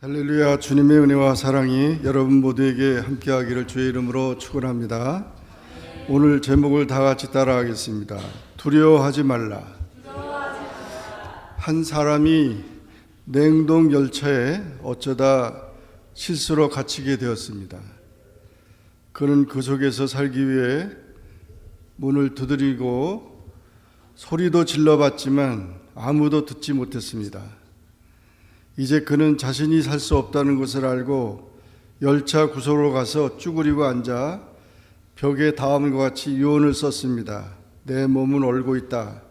할렐루야. 주님의 은혜와 사랑이 여러분 모두에게 함께하기를 주의 이름으로 축원합니다. 오늘 제목을 다 같이 따라하겠습니다. 두려워하지 말라. 한 사람이 냉동 열차에 어쩌다 실수로 갇히게 되었습니다. 그는 그 속에서 살기 위해 문을 두드리고 소리도 질러봤지만 아무도 듣지 못했습니다. 이제 그는 자신이 살 수 없다는 것을 알고 열차 구석으로 가서 쭈그리고 앉아 벽에 다음과 같이 유언을 썼습니다. 내 몸은 얼고 있다.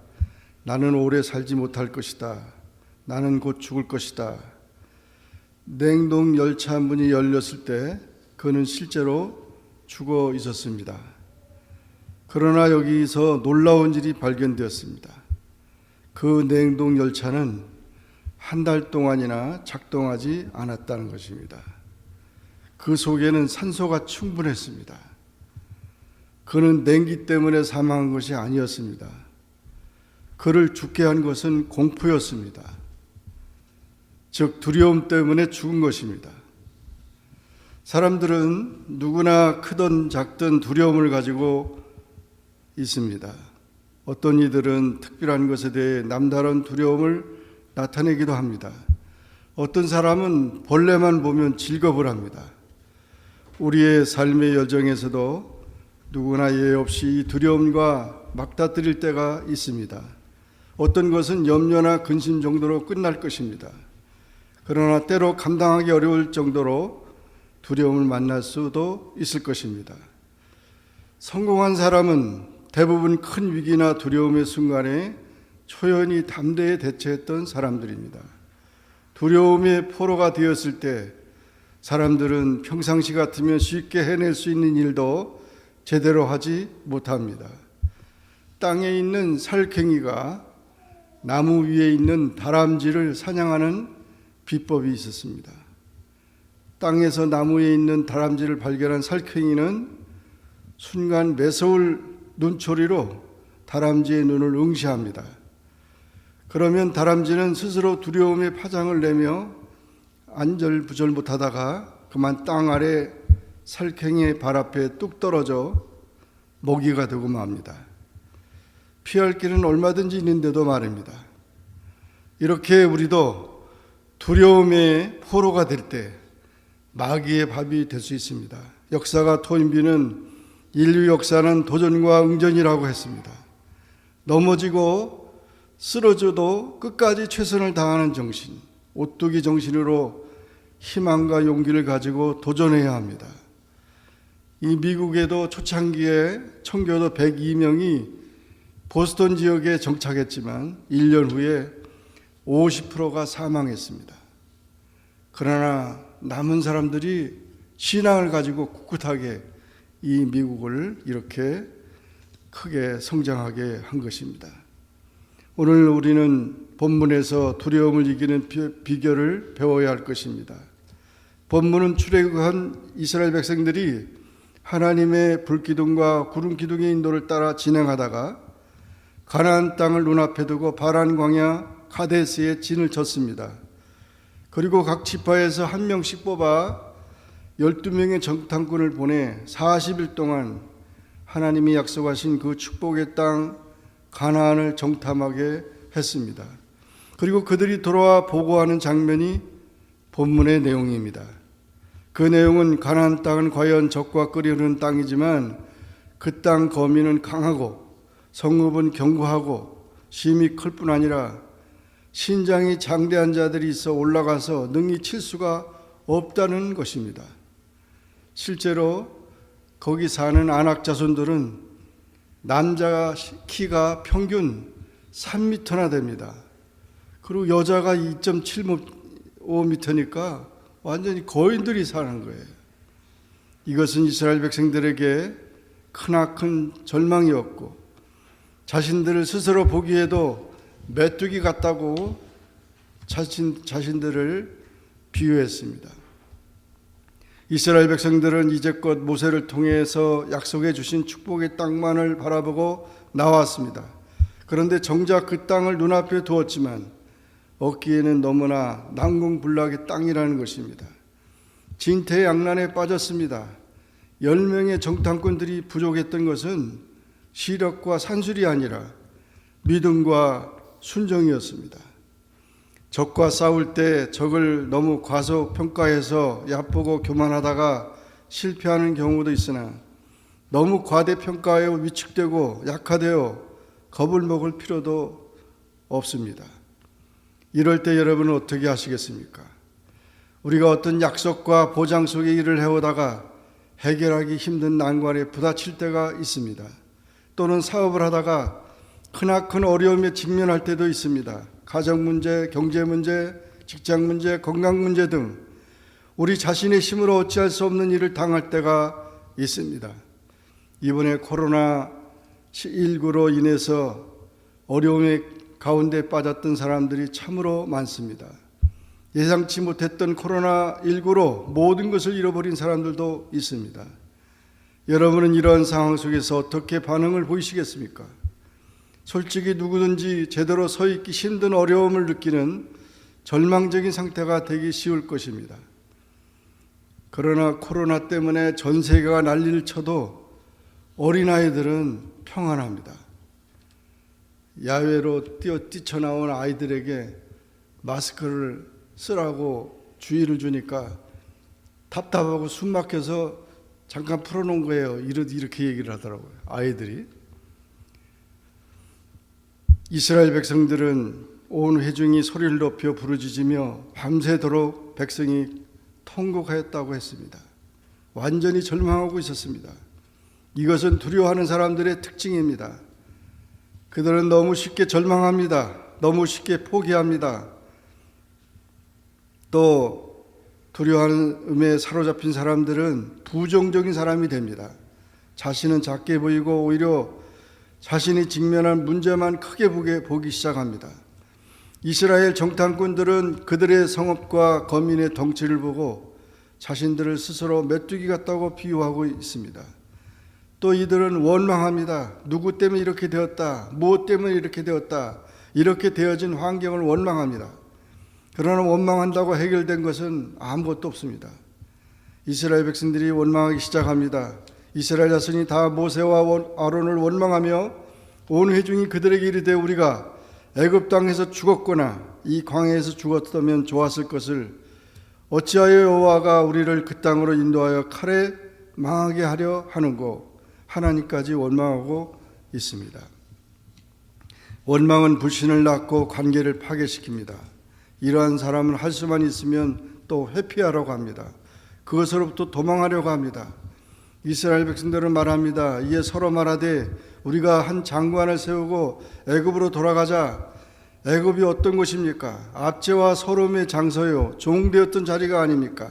나는 오래 살지 못할 것이다. 나는 곧 죽을 것이다. 냉동 열차 문이 열렸을 때 그는 실제로 죽어 있었습니다. 그러나 여기서 놀라운 일이 발견되었습니다. 그 냉동 열차는 한 달 동안이나 작동하지 않았다는 것입니다. 그 속에는 산소가 충분했습니다. 그는 냉기 때문에 사망한 것이 아니었습니다. 그를 죽게 한 것은 공포였습니다. 즉 두려움 때문에 죽은 것입니다. 사람들은 누구나 크든 작든 두려움을 가지고 있습니다. 어떤 이들은 특별한 것에 대해 남다른 두려움을 나타내기도 합니다. 어떤 사람은 벌레만 보면 질겁을 합니다. 우리의 삶의 여정에서도 누구나 예외 없이 두려움과 맞닥뜨릴 때가 있습니다. 어떤 것은 염려나 근심 정도로 끝날 것입니다. 그러나 때로 감당하기 어려울 정도로 두려움을 만날 수도 있을 것입니다. 성공한 사람은 대부분 큰 위기나 두려움의 순간에 초연히 담대히 대처했던 사람들입니다. 두려움의 포로가 되었을 때 사람들은 평상시 같으면 쉽게 해낼 수 있는 일도 제대로 하지 못합니다. 땅에 있는 살쾡이가 나무 위에 있는 다람쥐를 사냥하는 비법이 있었습니다. 땅에서 나무 위에 있는 다람쥐를 발견한 살쾡이는 순간 매서울 눈초리로 다람쥐의 눈을 응시합니다. 그러면 다람쥐는 스스로 두려움의 파장을 내며 안절부절 못하다가 그만 땅 아래 살쾡이의 발 앞에 뚝 떨어져 먹이가 되고 맙니다. 피할 길은 얼마든지 있는데도 말입니다. 이렇게 우리도 두려움의 포로가 될 때 마귀의 밥이 될 수 있습니다. 역사가 토인비는 인류 역사는 도전과 응전이라고 했습니다. 넘어지고 쓰러져도 끝까지 최선을 다하는 정신, 오뚜기 정신으로 희망과 용기를 가지고 도전해야 합니다. 이 미국에도 초창기에 청교도 102명이 보스턴 지역에 정착했지만 1년 후에 50%가 사망했습니다. 그러나 남은 사람들이 신앙을 가지고 꿋꿋하게 이 미국을 이렇게 크게 성장하게 한 것입니다. 오늘 우리는 본문에서 두려움을 이기는 비결을 배워야 할 것입니다. 본문은 출애굽한 이스라엘 백성들이 하나님의 불기둥과 구름기둥의 인도를 따라 진행하다가 가나안 땅을 눈앞에 두고 바란 광야 가데스에 진을 쳤습니다. 그리고 각 지파에서 한 명씩 뽑아 12명의 정탐꾼을 보내 40일 동안 하나님이 약속하신 그 축복의 땅 가나안을 정탐하게 했습니다. 그리고 그들이 돌아와 보고하는 장면이 본문의 내용입니다. 그 내용은 가나안 땅은 과연 적과 끓이 흐르는 땅이지만 그 땅 거민은 강하고 성읍은 견고하고 심이 클 뿐 아니라 신장이 장대한 자들이 있어 올라가서 능히 칠 수가 없다는 것입니다. 실제로 거기 사는 아낙 자손들은 남자 키가 평균 3m나 됩니다. 그리고 여자가 2.75m니까 완전히 거인들이 사는 거예요. 이것은 이스라엘 백성들에게 크나큰 절망이었고 자신들을 스스로 보기에도 메뚜기 같다고 자신들을 비유했습니다. 이스라엘 백성들은 이제껏 모세를 통해서 약속해 주신 축복의 땅만을 바라보고 나왔습니다. 그런데 정작 그 땅을 눈앞에 두었지만 얻기에는 너무나 난공불락의 땅이라는 것입니다. 진퇴양난에 빠졌습니다. 10명의 정탐꾼들이 부족했던 것은 시력과 산술이 아니라 믿음과 순종이었습니다. 적과 싸울 때 적을 너무 과소평가해서 얕보고 교만하다가 실패하는 경우도 있으나 너무 과대평가하여 위축되고 약화되어 겁을 먹을 필요도 없습니다. 이럴 때 여러분은 어떻게 하시겠습니까? 우리가 어떤 약속과 보장 속에 일을 해오다가 해결하기 힘든 난관에 부딪힐 때가 있습니다. 또는 사업을 하다가 크나큰 어려움에 직면할 때도 있습니다. 가정 문제, 경제 문제, 직장 문제, 건강 문제 등 우리 자신의 힘으로 어찌할 수 없는 일을 당할 때가 있습니다. 이번에 코로나19로 인해서 어려움의 가운데 빠졌던 사람들이 참으로 많습니다. 예상치 못했던 코로나19로 모든 것을 잃어버린 사람들도 있습니다. 여러분은 이러한 상황 속에서 어떻게 반응을 보이시겠습니까? 솔직히 누구든지 제대로 서 있기 힘든 어려움을 느끼는 절망적인 상태가 되기 쉬울 것입니다. 그러나 코로나 때문에 전 세계가 난리를 쳐도 어린아이들은 평안합니다. 야외로 뛰쳐나온 아이들에게 마스크를 쓰라고 주의를 주니까 답답하고 숨 막혀서 잠깐 풀어놓은 거예요. 이렇게 얘기를 하더라고요. 아이들이. 이스라엘 백성들은 온 회중이 소리를 높여 부르짖으며 밤새도록 백성이 통곡하였다고 했습니다. 완전히 절망하고 있었습니다. 이것은 두려워하는 사람들의 특징입니다. 그들은 너무 쉽게 절망합니다. 너무 쉽게 포기합니다. 또 두려움에 사로잡힌 사람들은 부정적인 사람이 됩니다. 자신은 작게 보이고 오히려 자신이 직면한 문제만 크게 보기 시작합니다. 이스라엘 정탐꾼들은 그들의 성읍과 거민의 덩치를 보고 자신들을 스스로 메뚜기 같다고 비유하고 있습니다. 또 이들은 원망합니다. 누구 때문에 이렇게 되었다. 무엇 때문에 이렇게 되었다. 이렇게 되어진 환경을 원망합니다. 그러나 원망한다고 해결된 것은 아무것도 없습니다. 이스라엘 백성들이 원망하기 시작합니다. 이스라엘 자손이 다 모세와 아론을 원망하며 온 회중이 그들에게 이르되 우리가 애굽 땅에서 죽었거나 이 광야에서 죽었다면 좋았을 것을 어찌하여 여호와가 우리를 그 땅으로 인도하여 칼에 망하게 하려 하는고 하나님까지 원망하고 있습니다. 원망은 불신을 낳고 관계를 파괴시킵니다. 이러한 사람은 할 수만 있으면 또 회피하려고 합니다. 그것으로부터 도망하려고 합니다. 이스라엘 백성들은 말합니다. 이에 서로 말하되 우리가 한 장관을 세우고 애굽으로 돌아가자. 애굽이 어떤 곳입니까? 압제와 서름의 장소요 종되었던 자리가 아닙니까?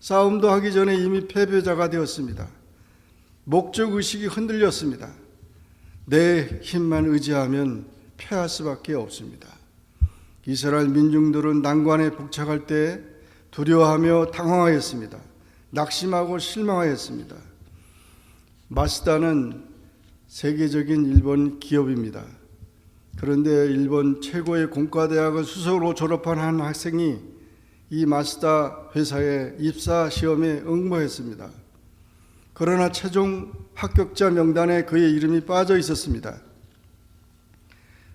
싸움도 하기 전에 이미 패배자가 되었습니다. 목적의식이 흔들렸습니다. 내 힘만 의지하면 패할 수밖에 없습니다. 이스라엘 민중들은 난관에 봉착할 때 두려워하며 당황하였습니다. 낙심하고 실망하였습니다. 마쓰다는 세계적인 일본 기업입니다. 그런데 일본 최고의 공과대학을 수석으로 졸업한 한 학생이 이 마쓰다 회사의 입사 시험에 응모했습니다. 그러나 최종 합격자 명단에 그의 이름이 빠져 있었습니다.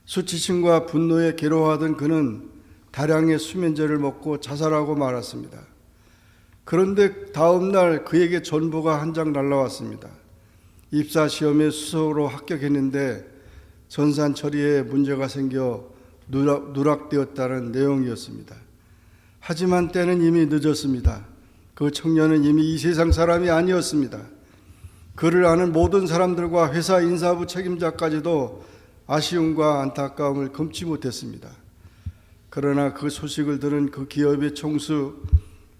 수치심과 분노에 괴로워하던 그는 다량의 수면제를 먹고 자살하고 말았습니다. 그런데 다음 날 그에게 전보가 한 장 날라왔습니다. 입사 시험에 수석으로 합격했는데 전산 처리에 문제가 생겨 누락되었다는 내용이었습니다. 하지만 때는 이미 늦었습니다. 그 청년은 이미 이 세상 사람이 아니었습니다. 그를 아는 모든 사람들과 회사 인사부 책임자까지도 아쉬움과 안타까움을 금치 못했습니다. 그러나 그 소식을 들은 그 기업의 총수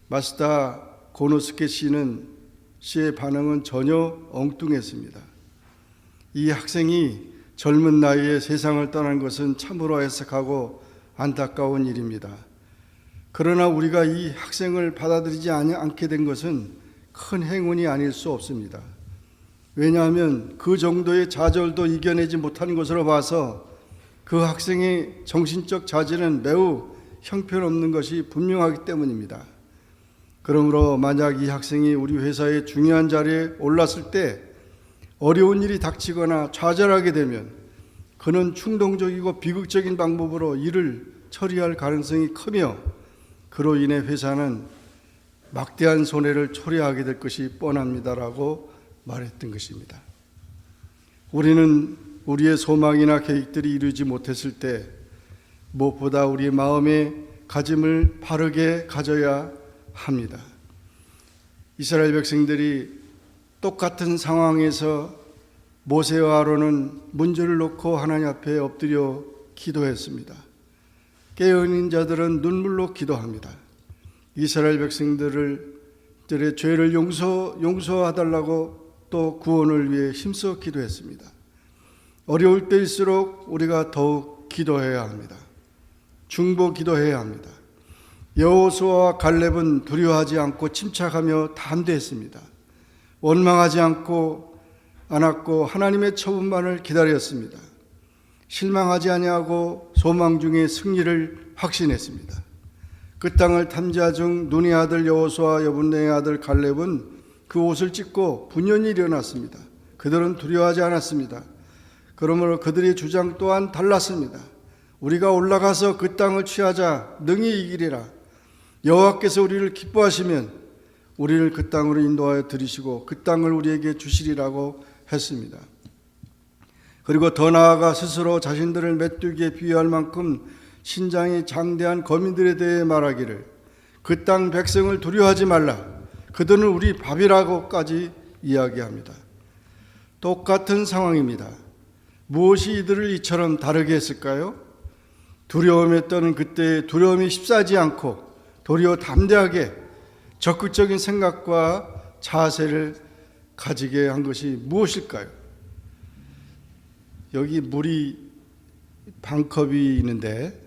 마쓰다 고노스케 씨의 반응은 전혀 엉뚱했습니다. 이 학생이 젊은 나이에 세상을 떠난 것은 참으로 애석하고 안타까운 일입니다. 그러나 우리가 이 학생을 받아들이지 않게 된 것은 큰 행운이 아닐 수 없습니다. 왜냐하면 그 정도의 좌절도 이겨내지 못한 것으로 봐서 그 학생의 정신적 자질은 매우 형편없는 것이 분명하기 때문입니다. 그러므로 만약 이 학생이 우리 회사의 중요한 자리에 올랐을 때 어려운 일이 닥치거나 좌절하게 되면 그는 충동적이고 비극적인 방법으로 일을 처리할 가능성이 크며 그로 인해 회사는 막대한 손해를 초래하게 될 것이 뻔합니다라고 말했던 것입니다. 우리는 우리의 소망이나 계획들이 이루지 못했을 때 무엇보다 우리의 마음의 가짐을 바르게 가져야 합니다. 이스라엘 백성들이 똑같은 상황에서 모세와 아론은 문제를 놓고 하나님 앞에 엎드려 기도했습니다. 깨어있는 자들은 눈물로 기도합니다. 이스라엘 백성들의 죄를 용서하달라고 또 구원을 위해 힘써 기도했습니다. 어려울 때일수록 우리가 더욱 기도해야 합니다. 중보 기도해야 합니다. 여호수아와 갈렙은 두려워하지 않고 침착하며 담대했습니다. 원망하지 않았고 하나님의 처분만을 기다렸습니다. 실망하지 아니하고 소망 중에 승리를 확신했습니다. 그 땅을 탐지하 중 눈의 아들 여호수아와 여분네의 아들 갈렙은 그 옷을 찢고 분연히 일어났습니다. 그들은 두려워하지 않았습니다. 그러므로 그들의 주장 또한 달랐습니다. 우리가 올라가서 그 땅을 취하자 능히 이기리라. 여호와께서 우리를 기뻐하시면 우리를 그 땅으로 인도하여 들이시고 그 땅을 우리에게 주시리라고 했습니다. 그리고 더 나아가 스스로 자신들을 메뚜기에 비유할 만큼 신장이 장대한 거민들에 대해 말하기를 그 땅 백성을 두려워하지 말라. 그들은 우리 밥이라고까지 이야기합니다. 똑같은 상황입니다. 무엇이 이들을 이처럼 다르게 했을까요? 두려움에 떠는 그때 두려움이 휩싸지 않고 도리어 담대하게 적극적인 생각과 자세를 가지게 한 것이 무엇일까요? 여기 물이 반컵이 있는데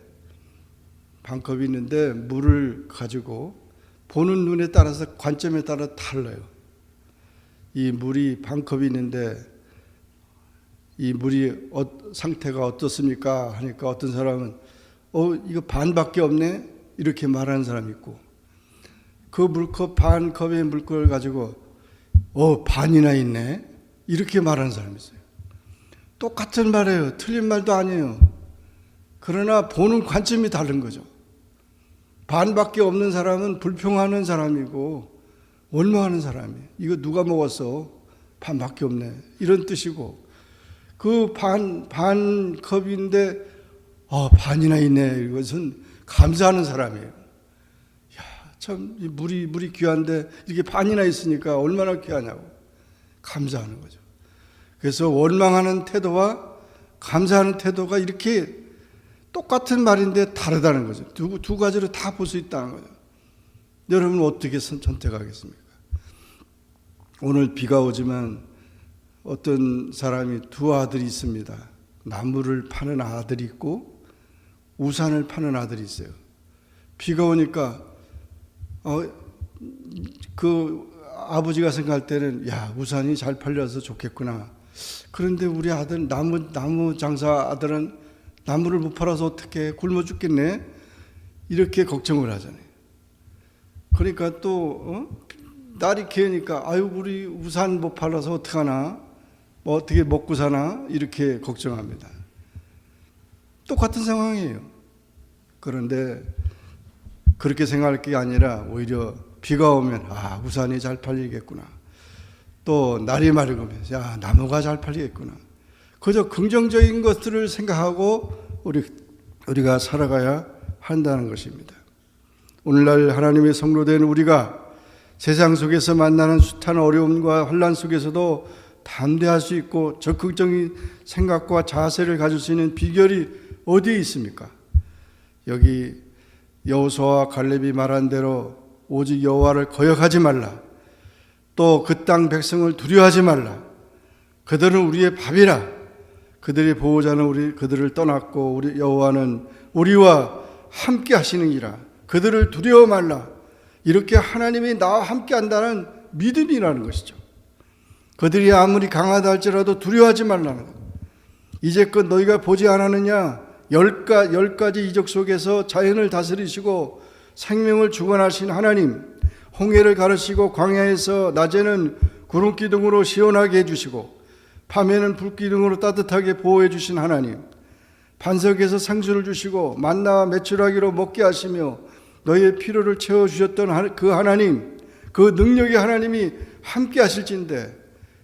물을 가지고 보는 눈에 따라서 관점에 따라 달라요. 이 물이 반컵이 있는데 이 물이 상태가 어떻습니까? 하니까 어떤 사람은 이거 반밖에 없네? 이렇게 말하는 사람이 있고 그 물컵 반컵의 물컵을 가지고 반이나 있네? 이렇게 말하는 사람이 있어요. 똑같은 말이에요. 틀린 말도 아니에요. 그러나 보는 관점이 다른 거죠. 반밖에 없는 사람은 불평하는 사람이고 원망하는 사람이에요. 이거 누가 먹었어? 반밖에 없네. 이런 뜻이고 그 반컵인데 반이나 있네. 이것은 감사하는 사람이에요. 참 물이 귀한데 이렇게 반이나 있으니까 얼마나 귀하냐고 감사하는 거죠. 그래서 원망하는 태도와 감사하는 태도가 이렇게 똑같은 말인데 다르다는 거죠. 두 가지로 다 볼 수 있다는 거죠. 여러분 어떻게 선택하겠습니까? 오늘 비가 오지만 어떤 사람이 두 아들이 있습니다. 나무를 파는 아들이 있고 우산을 파는 아들이 있어요. 비가 오니까 그 아버지가 생각할 때는 우산이 잘 팔려서 좋겠구나. 그런데 우리 아들 나무 장사 아들은 나무를 못 팔아서 어떻게 굶어 죽겠네. 이렇게 걱정을 하잖아요. 그러니까 또 날이 개니까 우리 우산 못 팔아서 어떡하나, 어떻게 먹고 사나 이렇게 걱정합니다. 똑같은 상황이에요. 그런데 그렇게 생각할 게 아니라 오히려 비가 오면 우산이 잘 팔리겠구나. 또 날이 맑으면 나무가 잘 팔리겠구나. 그저 긍정적인 것들을 생각하고 우리가 살아가야 한다는 것입니다. 오늘날 하나님의 성도된 우리가 세상 속에서 만나는 숱한 어려움과 환난 속에서도 담대할 수 있고 적극적인 생각과 자세를 가질 수 있는 비결이 어디에 있습니까? 여기 여호수아와 갈렙이 말한 대로 오직 여호와를 거역하지 말라. 또 그 땅 백성을 두려워하지 말라. 그들은 우리의 밥이라. 그들의 보호자는 그들을 떠났고 우리 여호와는 우리와 함께 하시느니라. 그들을 두려워 말라. 이렇게 하나님이 나와 함께 한다는 믿음이라는 것이죠. 그들이 아무리 강하다 할지라도 두려워하지 말라는 것. 이제껏 너희가 보지 않았느냐? 열 가지 이적 속에서 자연을 다스리시고 생명을 주관하신 하나님, 홍해를 가르시고 광야에서 낮에는 구름 기둥으로 시원하게 해주시고 밤에는 불 기둥으로 따뜻하게 보호해 주신 하나님, 반석에서 상수를 주시고 만나와 메추라기로 먹게 하시며 너희의 필요를 채워주셨던 그 하나님, 그 능력의 하나님이 함께 하실진데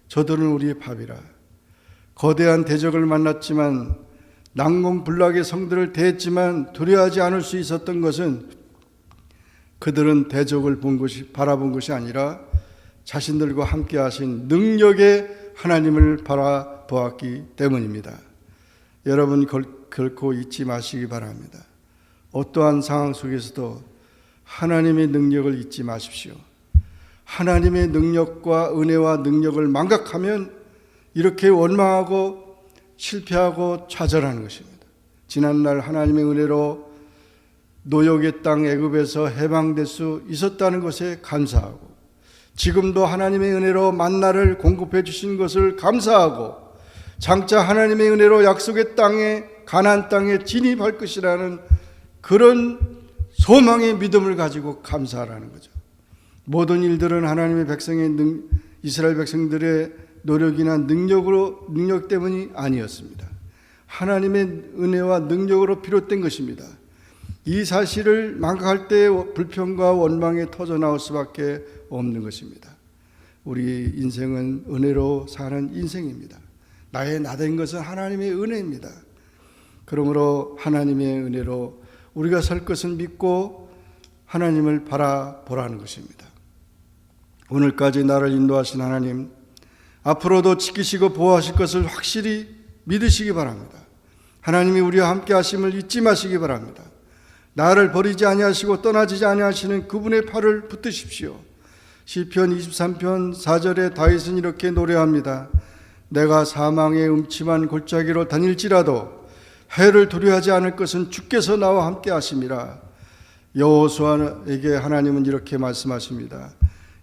저들은 우리의 밥이라. 거대한 대적을 만났지만 난공불락의 성들을 대했지만 두려워하지 않을 수 있었던 것은 그들은 대적을 바라본 것이 아니라 자신들과 함께 하신 능력의 하나님을 바라보았기 때문입니다. 여러분 결코 잊지 마시기 바랍니다. 어떠한 상황 속에서도 하나님의 능력을 잊지 마십시오. 하나님의 능력과 은혜와 능력을 망각하면 이렇게 원망하고 실패하고 좌절하는 것입니다. 지난날 하나님의 은혜로 노역의 땅 애굽에서 해방될 수 있었다는 것에 감사하고, 지금도 하나님의 은혜로 만나를 공급해 주신 것을 감사하고, 장차 하나님의 은혜로 약속의 땅에, 가나안 땅에 진입할 것이라는 그런 소망의 믿음을 가지고 감사하라는 거죠. 모든 일들은 하나님의 이스라엘 백성들의 노력이나 능력 때문이 아니었습니다. 하나님의 은혜와 능력으로 비롯된 것입니다. 이 사실을 망각할 때 불평과 원망에 터져 나올 수밖에 없는 것입니다. 우리 인생은 은혜로 사는 인생입니다. 나의 나된 것은 하나님의 은혜입니다. 그러므로 하나님의 은혜로 우리가 설 것은 믿고 하나님을 바라보라는 것입니다. 오늘까지 나를 인도하신 하나님, 앞으로도 지키시고 보호하실 것을 확실히 믿으시기 바랍니다. 하나님이 우리와 함께 하심을 잊지 마시기 바랍니다. 나를 버리지 아니하시고 떠나지 아니하시는 그분의 팔을 붙드십시오. 시편 23편 4절에 다윗은 이렇게 노래합니다. 내가 사망의 음침한 골짜기로 다닐지라도 해를 두려워하지 않을 것은 주께서 나와 함께 하심이라. 여호수아에게 하나님은 이렇게 말씀하십니다.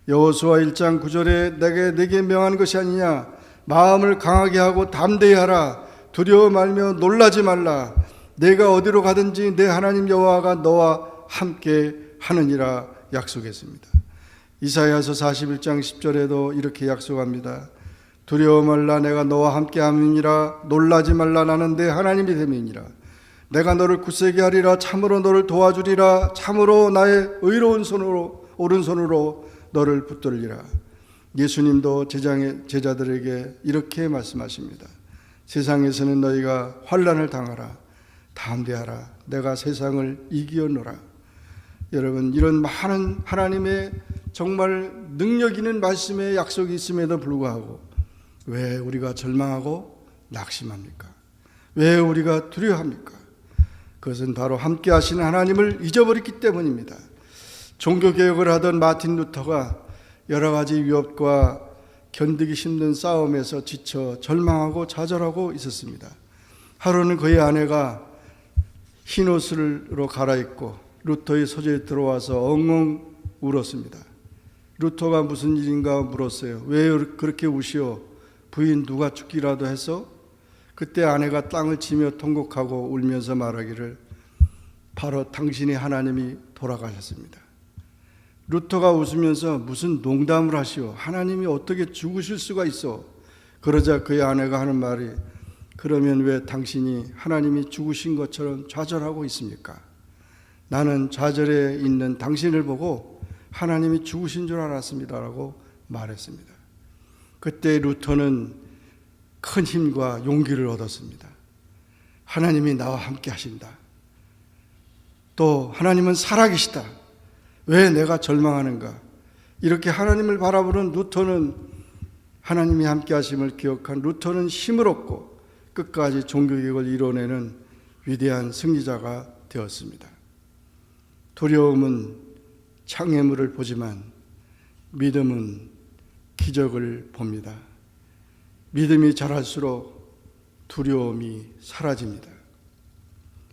여호수아 1장 9절에 내게 명한 것이 아니냐, 마음을 강하게 하고 담대히 하라. 두려워 말며 놀라지 말라. 내가 어디로 가든지 내 하나님 여호와가 너와 함께 하느니라 약속했습니다. 이사야서 41장 10절에도 이렇게 약속합니다. 두려워 말라, 내가 너와 함께 함이니라. 놀라지 말라, 나는 내 하나님이 됨이니라. 내가 너를 굳세게 하리라. 참으로 너를 도와주리라. 참으로 나의 의로운 손으로, 오른손으로 너를 붙들리라. 예수님도 제자들에게 이렇게 말씀하십니다. 세상에서는 너희가 환난을 당하라. 담대하라. 내가 세상을 이기었노라. 여러분, 이런 많은 하나님의 정말 능력 있는 말씀의 약속이 있음에도 불구하고 왜 우리가 절망하고 낙심합니까? 왜 우리가 두려워합니까? 그것은 바로 함께 하시는 하나님을 잊어버렸기 때문입니다. 종교개혁을 하던 마틴 루터가 여러 가지 위협과 견디기 힘든 싸움에서 지쳐 절망하고 좌절하고 있었습니다. 하루는 그의 아내가 흰 옷으로 갈아입고 루터의 서재에 들어와서 엉엉 울었습니다. 루터가 무슨 일인가 물었어요. 왜 그렇게 우시오? 부인 누가 죽기라도 해서? 그때 아내가 땅을 치며 통곡하고 울면서 말하기를 바로 당신의 하나님이 돌아가셨습니다. 루터가 웃으면서 무슨 농담을 하시오? 하나님이 어떻게 죽으실 수가 있어? 그러자 그의 아내가 하는 말이 그러면 왜 당신이 하나님이 죽으신 것처럼 좌절하고 있습니까? 나는 좌절에 있는 당신을 보고 하나님이 죽으신 줄 알았습니다라고 말했습니다. 그때 루터는 큰 힘과 용기를 얻었습니다. 하나님이 나와 함께 하신다. 또 하나님은 살아계시다. 왜 내가 절망하는가? 이렇게 하나님을 바라보는 루터는, 하나님이 함께 하심을 기억한 루터는 힘을 얻고 끝까지 종교개혁을 이뤄내는 위대한 승리자가 되었습니다. 두려움은 장애물을 보지만 믿음은 기적을 봅니다. 믿음이 자랄수록 두려움이 사라집니다.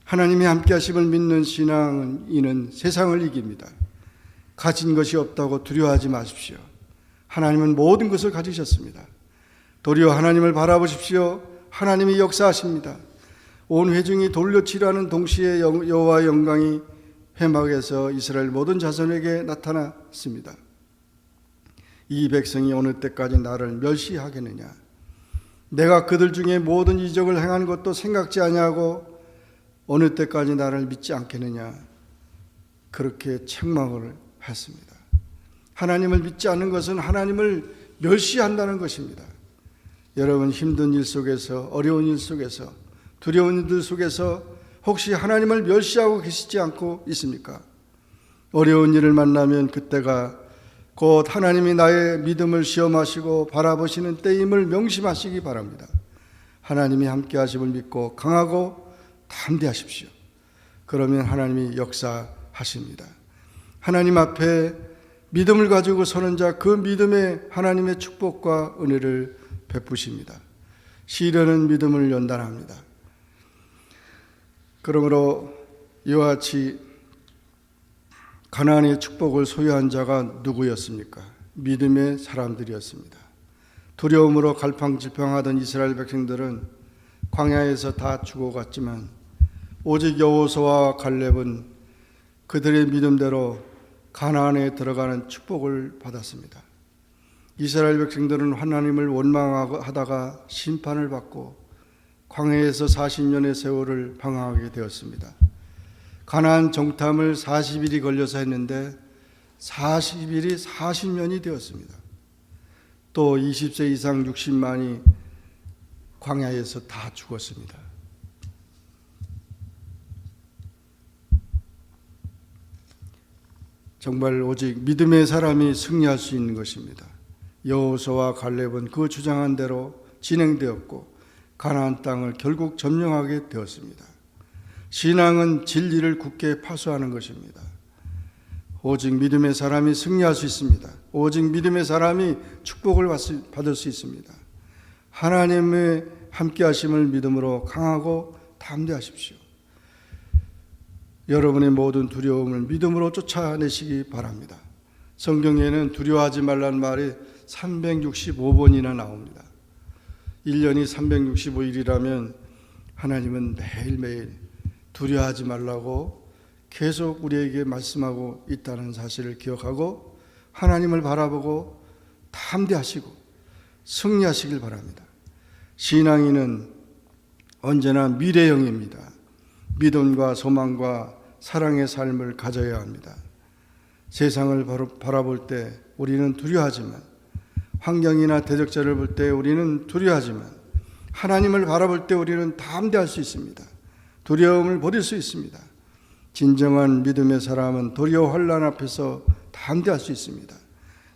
하나님이 함께 하심을 믿는 신앙은 이는 세상을 이깁니다. 가진 것이 없다고 두려워하지 마십시오. 하나님은 모든 것을 가지셨습니다. 도리어 하나님을 바라보십시오. 하나님이 역사하십니다. 온 회중이 돌려치라는 동시에 여호와의 영광이 회막에서 이스라엘 모든 자손에게 나타났습니다. 이 백성이 어느 때까지 나를 멸시하겠느냐? 내가 그들 중에 모든 이적을 행한 것도 생각지 아니하고 어느 때까지 나를 믿지 않겠느냐? 그렇게 책망을 했습니다. 하나님을 믿지 않는 것은 하나님을 멸시한다는 것입니다. 여러분, 힘든 일 속에서, 어려운 일 속에서, 두려운 일들 속에서 혹시 하나님을 멸시하고 계시지 않고 있습니까? 어려운 일을 만나면 그때가 곧 하나님이 나의 믿음을 시험하시고 바라보시는 때임을 명심하시기 바랍니다. 하나님이 함께 하심을 믿고 강하고 담대하십시오. 그러면 하나님이 역사하십니다. 하나님 앞에 믿음을 가지고 서는 자, 그 믿음에 하나님의 축복과 은혜를 베푸십니다. 시련은 믿음을 연단합니다. 그러므로 이와 같이 가나안의 축복을 소유한 자가 누구였습니까? 믿음의 사람들이었습니다. 두려움으로 갈팡질팡하던 이스라엘 백성들은 광야에서 다 죽어갔지만 오직 여호수아와 갈렙은 그들의 믿음대로 가나안에 들어가는 축복을 받았습니다. 이스라엘 백성들은 하나님을 원망하다가 심판을 받고 광야에서 40년의 세월을 방황하게 되었습니다. 가나안 정탐을 40일이 걸려서 했는데 40일이 40년이 되었습니다. 또 20세 이상 60만이 광야에서 다 죽었습니다. 정말 오직 믿음의 사람이 승리할 수 있는 것입니다. 여호수아와 갈렙은 그 주장한 대로 진행되었고 가나안 땅을 결국 점령하게 되었습니다. 신앙은 진리를 굳게 파수하는 것입니다. 오직 믿음의 사람이 승리할 수 있습니다. 오직 믿음의 사람이 축복을 받을 수 있습니다. 하나님의 함께하심을 믿음으로 강하고 담대하십시오. 여러분의 모든 두려움을 믿음으로 쫓아내시기 바랍니다. 성경에는 두려워하지 말라는 말이 365번이나 나옵니다. 1년이 365일이라면 하나님은 매일매일 두려워하지 말라고 계속 우리에게 말씀하고 있다는 사실을 기억하고 하나님을 바라보고 담대하시고 승리하시길 바랍니다. 신앙인은 언제나 미래형입니다. 믿음과 소망과 사랑의 삶을 가져야 합니다. 세상을 바라볼 때 우리는 두려워하지만, 환경이나 대적자를 볼 때 우리는 두려워하지만, 하나님을 바라볼 때 우리는 담대할 수 있습니다. 두려움을 버릴 수 있습니다. 진정한 믿음의 사람은 도리어 환난 앞에서 담대할 수 있습니다.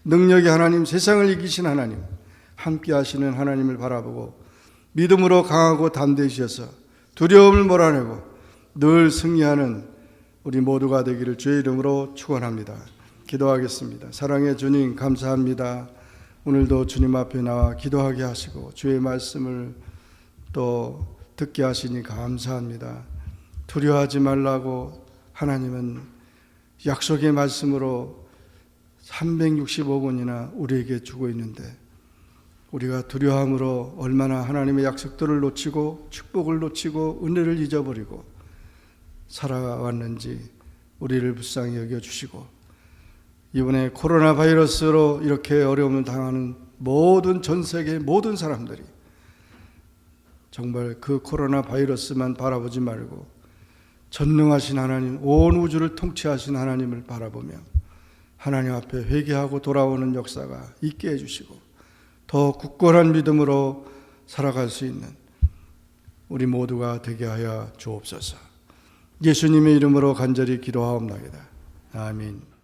능력의 하나님, 세상을 이기신 하나님, 함께 하시는 하나님을 바라보고 믿음으로 강하고 담대해주셔서 두려움을 몰아내고 늘 승리하는 우리 모두가 되기를 주의 이름으로 축원합니다. 기도하겠습니다. 사랑의 주님, 감사합니다. 오늘도 주님 앞에 나와 기도하게 하시고 주의 말씀을 또 듣게 하시니 감사합니다. 두려워하지 말라고 하나님은 약속의 말씀으로 365번이나 우리에게 주고 있는데, 우리가 두려움으로 얼마나 하나님의 약속들을 놓치고 축복을 놓치고 은혜를 잊어버리고 살아왔는지 우리를 불쌍히 여겨주시고, 이번에 코로나 바이러스로 이렇게 어려움을 당하는 모든 전 세계 모든 사람들이 정말 그 코로나 바이러스만 바라보지 말고 전능하신 하나님, 온 우주를 통치하신 하나님을 바라보며 하나님 앞에 회개하고 돌아오는 역사가 있게 해주시고 더 굳건한 믿음으로 살아갈 수 있는 우리 모두가 되게 하여 주옵소서. 예수님의 이름으로 간절히 기도하옵나이다. 아멘.